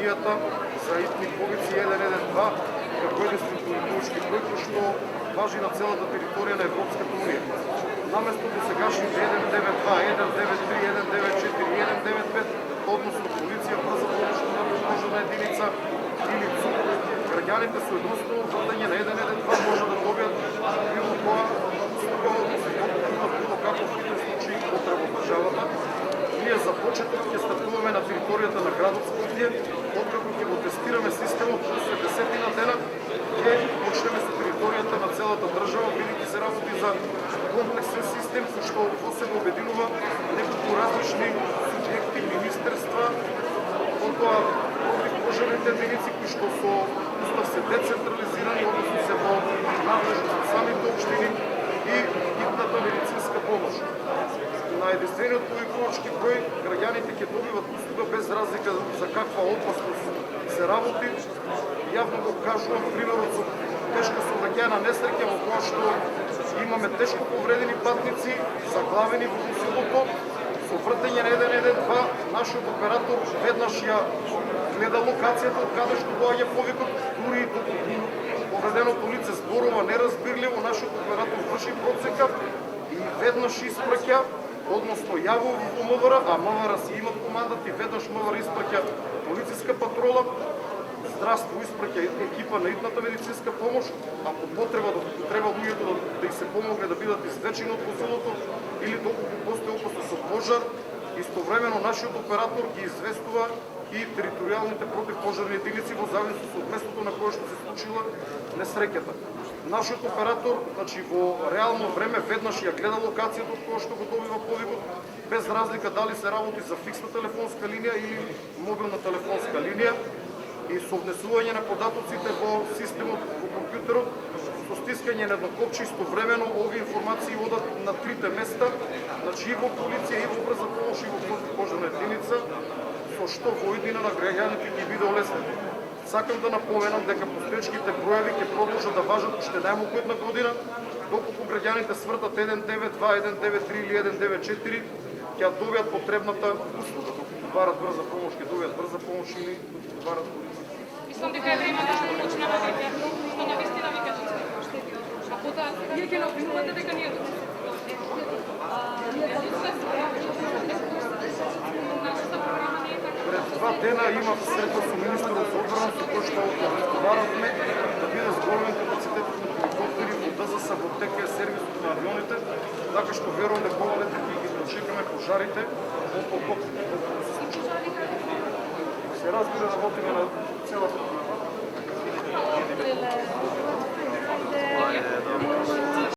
линијата за итни полици 112 како единствен полицейски број кој што важи на целата територија на Европската унија. Наместо досегашните 192, 193, 194, 195, односно полиција, брза помошна предложена единица или ЦУП, граѓаните со едноставно владење на 112 може да добијат било која услуга, односно имат било каков хитен случај потреба од државата. Ние започеток ќе стартуваме на територијата на градот Скопје, откако ќе го тестираме системот после 10 дена, ќе почнеме со територијата на целата држава, бидејќи се работи за комплексен систем кој што во себе обединува неколку различни субјекти, министерства, потоа противпожарните единици кои што со устав се децентрализирани, односно се во надлежност на самите општини и хитната медицинска помош. На единствениот повикувачки број граѓаните ќе добиват услуга без разлика за каква опасност се работи. Јавно го кажувам примерот со тешко сообраќајна несреќа во која што имаме тешко повредени патници, заглавени во селото. Со вртење на 112 нашиот оператор веднаш ја гледа локацијата од каде што доаѓа повикот, дури и доколку повреденото лице зборува неразбирливо, нашиот оператор врши процека и веднаш испраќа, односно јавува во МВР, а МВР си имат командат и веднаш МВР испраќа полициска патрола, здравство испраќа екипа на итната медицинска помош, а по потреба треба луѓето да се помогне да бидат извлечени од возилото или доколку постои опасност од пожар, истовремено нашиот оператор ги известува и територијалните противпожарни единици во зависност од местото на кое што се случила несреќата. Нашиот оператор, значи во реално време веднаш ја гледа локацијата од која што го добива повикот, без разлика дали се работи за фиксна телефонска линија или мобилна телефонска линија, и со внесување на податоците во системот во компјутерот, со стискање на едно копче, истовремено овие информации одат на трите места, значи и во полиција, и во брза помош, и во противпожарна единица, со што во иднина на граѓаните ќе биде олеснено. Сакам да напоменам дека постоечките броеви ќе продолжат да важат уште најмалку една година, доколку граѓаните свртат 192, 193 или 194, ќе добијат потребната услуга, доколку барат брза помош, ќе добијат брза помош или барат полиција. Мислам дека е време да се почнеме дека што навистина ви кажете. А потоа вие ќе обвинувате дека ние Пред 2 дена имав сретна со министерот за одбрана, со кој што разговаравме да биде зголемен капацитет на хеликоптери во ДЗС во ТК сервисот на авионите, така што верувам дека ова лето ќе ги дочекаме пожарите по се разбира, работиме на целата